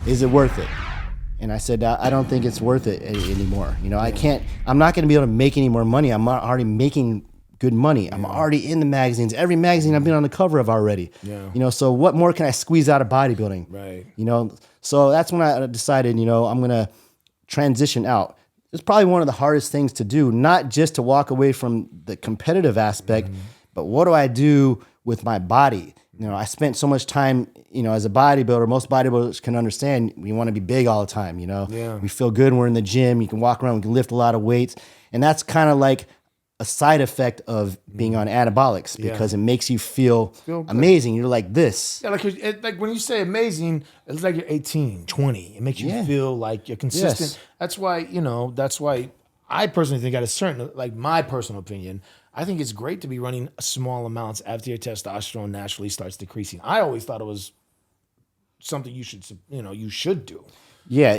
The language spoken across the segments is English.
Is it worth it? And I said, I don't think it's worth it anymore. You know, I'm not going to be able to make any more money. I'm already making good money. I'm already in the magazines. Every magazine I've been on the cover of already. Yeah. You know, so what more can I squeeze out of bodybuilding? Right. You know, so that's when I decided, you know, I'm going to transition out. It's probably one of the hardest things to do, not just to walk away from the competitive aspect, but what do I do with my body? You know, I spent so much time, you know, as a bodybuilder, most bodybuilders can understand we want to be big all the time, you know. Yeah. We feel good when we're in the gym. You can walk around, we can lift a lot of weights. And that's kind of like a side effect of being on anabolics because it makes you feel amazing. You're like this. Yeah, like when you say amazing, it's like you're 18, 20. It makes you feel like you're consistent. Yes. That's why, you know, I personally think at a certain, like my personal opinion, I think it's great to be running small amounts after your testosterone naturally starts decreasing. I always thought it was something you should do. Yeah,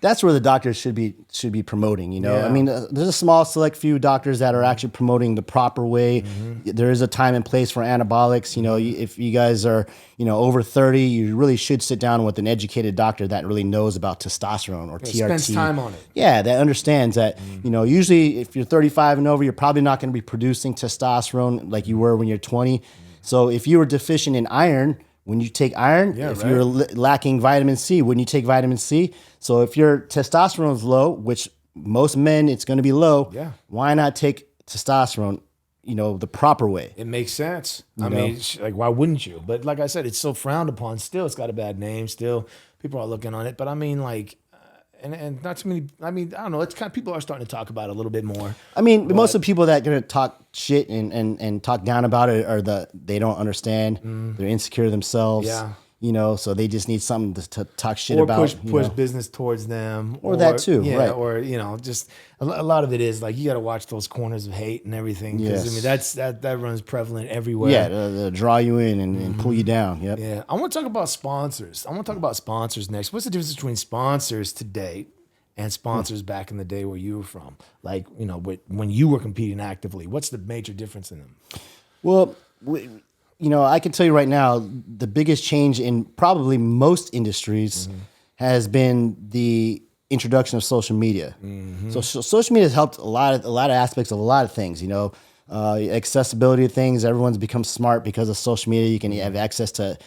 that's where the doctors should be promoting. You know, I mean, there's a small select few doctors that are actually promoting the proper way. There is a time and place for anabolics. You know, if you guys are over 30, you really should sit down with an educated doctor that really knows about testosterone or TRT. Spends time on it. Yeah, that understands that. You know, usually if you're 35 and over, you're probably not going to be producing testosterone like you were when you're 20. So if you were deficient in iron, when you take iron, if you're lacking vitamin C, wouldn't you take vitamin C? So if your testosterone is low, which most men, it's going to be low, why not take testosterone, you know, the proper way? It makes sense. I mean, like, why wouldn't you? But like I said, it's so frowned upon. Still, it's got a bad name. Still, people are looking on it. But I mean, like, and not too many. I mean, I don't know. It's kind of, people are starting to talk about it a little bit more. I mean, most of the people that are going to talk shit and talk down about it are they don't understand. They're insecure themselves. Yeah. You know, so they just need something to talk shit about. Or push business towards them. Or that too, right. Or, you know, just a lot of it is like, you got to watch those corners of hate and everything. Because, I mean, that runs prevalent everywhere. Yeah, they'll draw you in and pull you down. Yep. Yeah. I want to talk about sponsors. I want to talk about sponsors next. What's the difference between sponsors today and sponsors back in the day where you were from? Like, you know, when you were competing actively, what's the major difference in them? Well, you know, I can tell you right now, the biggest change in probably most industries has been the introduction of social media. So social media has helped a lot of aspects of a lot of things. You know, accessibility of things. Everyone's become smart because of social media. You can have access to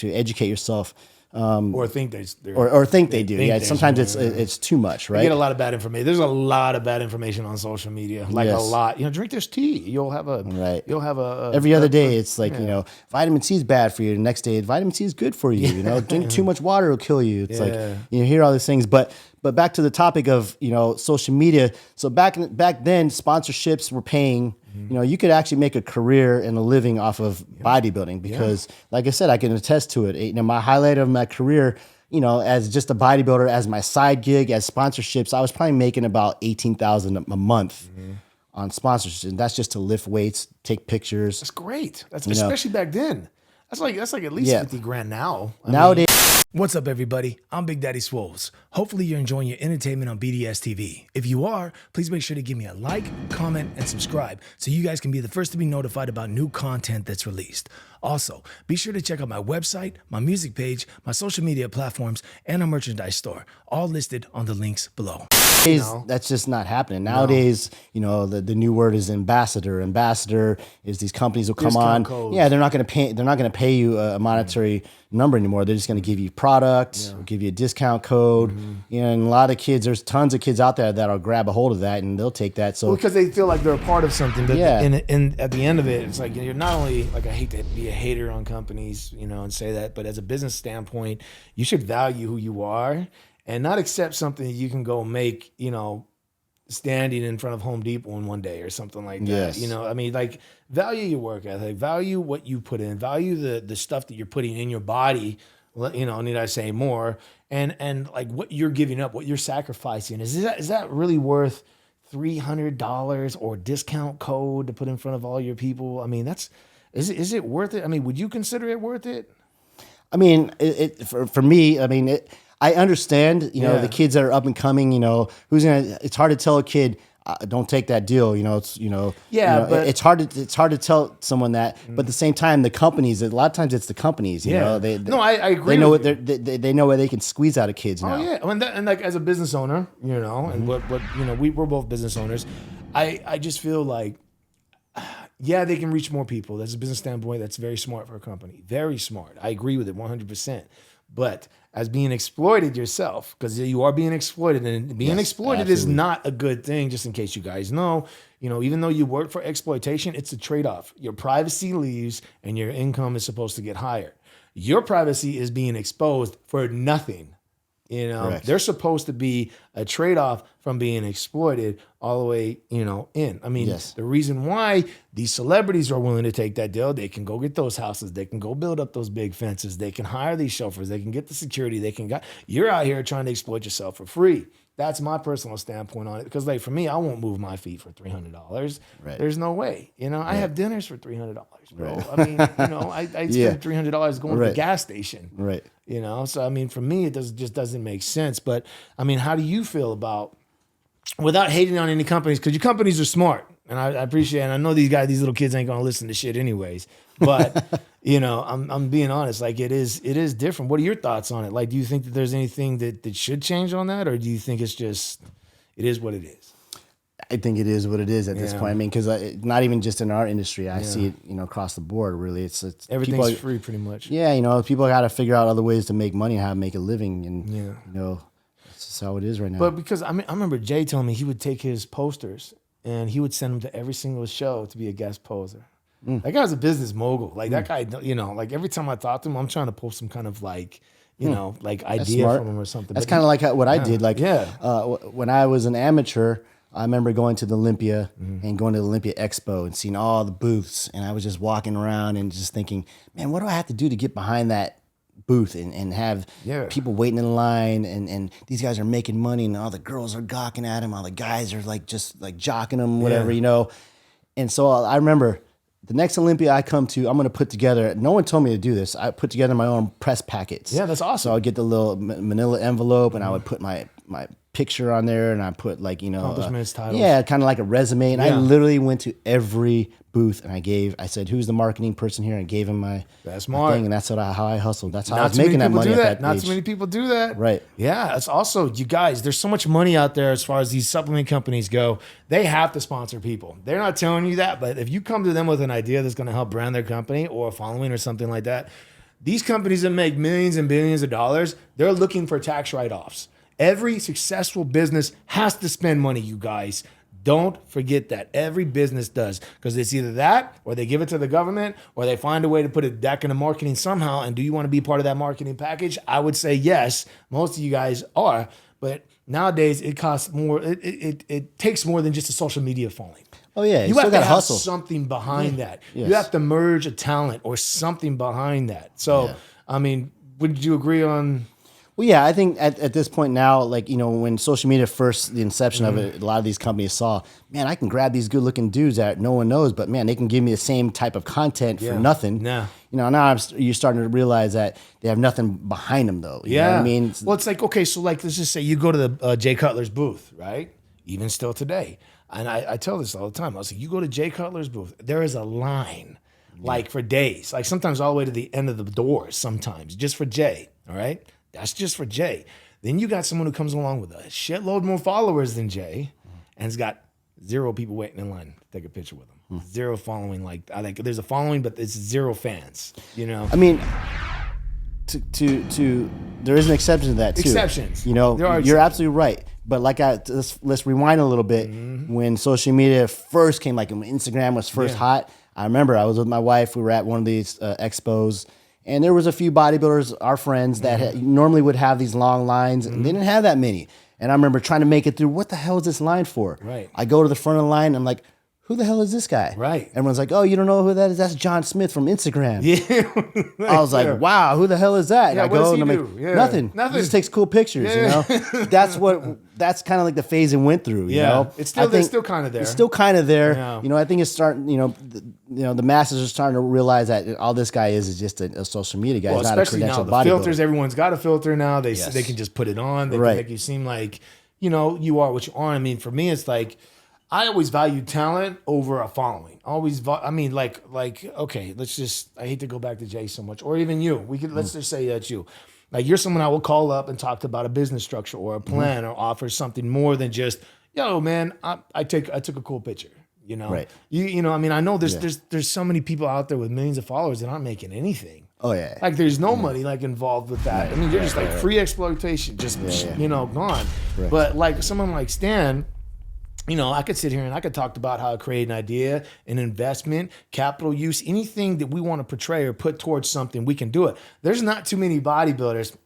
educate yourself. Or think they do. Yeah, sometimes it's too much, right? You get a lot of bad information. There's a lot of bad information on social media, like a lot. You know, drink this tea. You'll have a every other day. It's like, you know, vitamin C is bad for you. The next day, vitamin C is good for you. You know, drink too much water will kill you. It's like, you hear all these things, but back to the topic of, you know, social media. So back then, sponsorships were paying. You know, you could actually make a career and a living off of bodybuilding because, like I said, I can attest to it. You know, my highlight of my career, you know, as just a bodybuilder, as my side gig, as sponsorships, I was probably making about $18,000 a month on sponsorships, and that's just to lift weights, take pictures. That's great. That's especially back then. That's like at least 50 grand now. Nowadays. What's up, everybody? I'm Big Daddy Swolls. Hopefully you're enjoying your entertainment on BDS TV. If you are, please make sure to give me a like, comment, and subscribe so you guys can be the first to be notified about new content that's released. Also, be sure to check out my website, my music page, my social media platforms, and our merchandise store, all listed on the links below. That's just not happening. Nowadays, you know, the new word is ambassador. Ambassador is these companies will come on. Codes. Yeah, they're not going to pay you a monetary number anymore. They're just going to give you product, give you a discount code. You know, and a lot of kids, there's tons of kids out there that'll grab a hold of that and they'll take that. So because they feel like they're a part of something. But and at the end of it, it's like, you're not only, like, I hate to be a hater on companies, you know, and say that, but as a business standpoint, you should value who you are and not accept something that you can go make, you know, standing in front of Home Depot in one day or something like that. Yes. You know, I mean, like, value your work ethic, value what you put in, value the stuff that you're putting in your body. You know, need I say more? And like what you're giving up, what you're sacrificing. Is that really worth $300 or discount code to put in front of all your people? I mean, is it worth it? I mean, would you consider it worth it? I mean, for me, I mean, I understand, you know, the kids that are up and coming, you know, it's hard to tell a kid, don't take that deal. It's but it's hard to tell someone that. But at the same time, the companies, a lot of times it's the companies. You know, I agree. They know they know where they can squeeze out of kids now. Oh yeah, and like as a business owner, and what we're both business owners. I just feel like, yeah, they can reach more people. That's a business standpoint. That's very smart for a company. Very smart. I agree with it 100%. But as being exploited yourself, because you are being exploited, and being exploited is not a good thing, just in case you guys know. Even though you work for exploitation, it's a trade-off. Your privacy leaves and your income is supposed to get higher. Your privacy is being exposed for nothing. They're supposed to be a trade-off from being exploited all the way, in. I mean, the reason why these celebrities are willing to take that deal, they can go get those houses, they can go build up those big fences, they can hire these chauffeurs, they can get the security, you're out here trying to exploit yourself for free. That's my personal standpoint on it. Because like for me, I won't move my feet for $300. Right. There's no way. I have dinners for $300, bro. Right. I mean, I spend $300 going to the gas station. Right. So I mean, for me, it just doesn't make sense. But I mean, how do you feel about, without hating on any companies, because your companies are smart, and I appreciate it. And I know these little kids ain't gonna listen to shit anyways. But I'm being honest. Like it is different. What are your thoughts on it? Like, do you think that there's anything that should change on that, or do you think it is what it is? I think it is what it is at this point. I mean, because not even just in our industry, I see it, across the board. Really, it's everything's free, pretty much. Yeah, people got to figure out other ways to make money, how to make a living, and that's just how it is right now. But because I remember Jay telling me he would take his posters and he would send them to every single show to be a guest poser. That guy's a business mogul. Like that guy, like every time I talk to him, I'm trying to pull some kind of like, like idea from him or something. That's kind of like what I did. Like, when I was an amateur, I remember going to the Olympia and going to the Olympia Expo and seeing all the booths. And I was just walking around and just thinking, man, what do I have to do to get behind that booth and have people waiting in line and these guys are making money and all the girls are gawking at him. All the guys are like just like jocking them, whatever, And so I remember the next Olympia I come to, I'm going to put together, no one told me to do this. I put together my own press packets. Yeah, that's awesome. So I would get the little manila envelope and I would put my picture on there and I put like, accomplishments, titles. Yeah, kind of like a resume. And I literally went to every booth and I said, who's the marketing person here? And gave him my thing. And that's how I hustled. That's how I was making that money at that age. Not too many people do that. Right. Yeah, it's also, you guys, there's so much money out there as far as these supplement companies go. They have to sponsor people. They're not telling you that, but if you come to them with an idea that's going to help brand their company or a following or something like that, these companies that make millions and billions of dollars, they're looking for tax write-offs. Every successful business has to spend money, you guys. Don't forget that. Every business does. Because it's either that, or they give it to the government, or they find a way to put it back into marketing somehow. And do you want to be part of that marketing package? I would say yes. Most of you guys are. But nowadays, it costs more. It takes more than just a social media following. Oh, yeah. You have to have hustle. something behind that. Yes. You have to merge a talent or something behind that. So, I mean, would you agree on... Well, yeah, I think at this point now, like, when social media first, the inception of it, a lot of these companies saw, man, I can grab these good looking dudes that no one knows, but man, they can give me the same type of content for nothing. Yeah. Now you're starting to realize that they have nothing behind them though. You know what I mean? Well, it's like, okay, so like, let's just say you go to the Jay Cutler's booth, right? Even still today. And I tell this all the time. I was like, you go to Jay Cutler's booth, there is a line like for days, like sometimes all the way to the end of the doors sometimes, just for Jay, all right? That's just for Jay. Then you got someone who comes along with a shitload more followers than Jay and has got 0 people waiting in line to take a picture with him. 0 following. Like, I think there's a following, but it's 0 fans, I mean, there is an exception to that too. Exceptions. You're absolutely right. But like let's rewind a little bit. When social media first came, like when Instagram was first hot, I remember I was with my wife. We were at one of these expos. And there was a few bodybuilders, our friends, that normally would have these long lines, and they didn't have that many. And I remember trying to make it through. What the hell is this line for? Right. I go to the front of the line, and I'm like, who the hell is this guy? Right. Everyone's like, oh, you don't know who that is? That's John Smith from Instagram. Yeah. I was like, wow, who the hell is that? And I go and I'm like, Nothing. He just takes cool pictures, That's kind of like the phase it went through, you know? It's still kind of there. It's still kind of there. Yeah. I think it's starting, the masses are starting to realize that all this guy is just a social media guy. He's not a credentialed bodybuilder. Filters, everyone's got a filter now. They can just put it on. They can make you seem like, you are what you are. I mean, for me, it's like, I always value talent over a following. I mean, like, okay, let's just, I hate to go back to Jay so much, or even you. Let's just say that's you. Like, you're someone I will call up and talk about a business structure or a plan or offer something more than just, yo, man, I took a cool picture. You know, right. You know, I mean, I know there's so many people out there with millions of followers that aren't making anything. Oh yeah. Like, there's no money like involved with that. Right. I mean, you're just like free exploitation, just you know, gone. Right. But like someone like Stan, you know, I could sit here and I could talk about how to create an idea, an investment, capital use, anything that we want to portray or put towards something, we can do it. There's not too many bodybuilders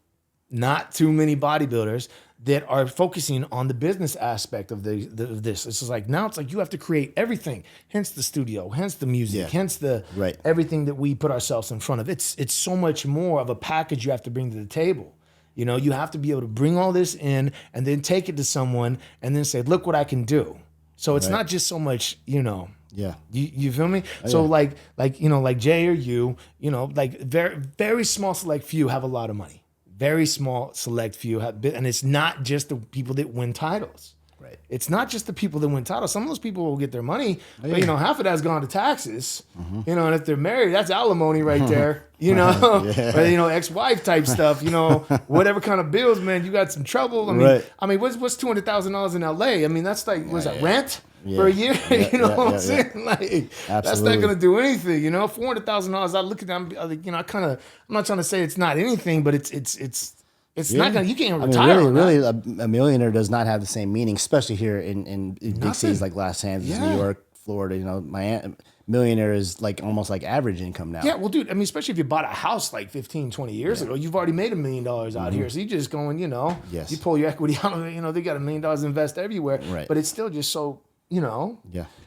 that are focusing on the business aspect of this. It's just like, now it's like you have to create everything, hence the studio, hence the music, hence the everything that we put ourselves in front of. It's so much more of a package you have to bring to the table. You know, you have to be able to bring all this in and then take it to someone and then say, look what I can do. So it's not just so much, you know. Yeah. You feel me? So like, you know, like Jay or you know, like very, very small select few have a lot of money. Very small select few have, and it's not just the people that win titles. Right. It's not just the people that win titles. Some of those people will get their money, but you know, half of that's gone to taxes. You know, and if they're married, that's alimony right there. You know, or, you know, ex-wife type stuff. You know, whatever kind of bills, man, you got some trouble. I mean, what's $200,000 in LA? I mean, that's like, what's that, rent? For a year, you know what I'm saying? Like, that's not gonna do anything, you know. $400,000. I look at them, you know. I'm not trying to say it's not anything, but it's not gonna. You can't retire. Really, a millionaire does not have the same meaning, especially here in big cities like Los Angeles, New York, Florida. You know, millionaire is like almost like average income now. Yeah, well, dude, I mean, especially if you bought a house like 15, 20 years ago, you've already made $1 million out here. So you're just going, you know, you pull your equity out of it. You know, they got $1 million to invest everywhere, but it's still just so. You know,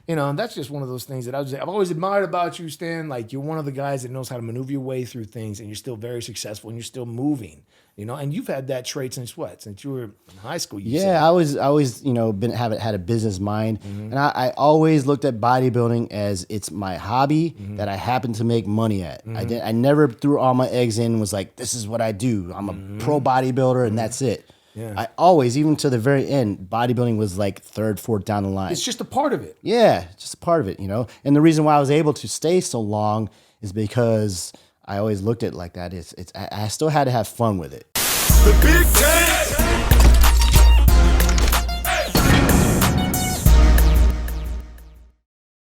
you know, and that's just one of those things that I've always admired about you, Stan. Like, you're one of the guys that knows how to maneuver your way through things, and you're still very successful, and you're still moving. You know, and you've had that trait since what? Since you were in high school. I always, you know, had a business mind, and I always looked at bodybuilding as it's my hobby that I happen to make money at. I never threw all my eggs in and was like, this is what I do. I'm a pro bodybuilder, and that's it. Yeah. I always, even to the very end, bodybuilding was like third, fourth down the line. It's just a part of it. Yeah, just a part of it, you know? And the reason why I was able to stay so long is because I always looked at it like that. I still had to have fun with it. The Big Daddy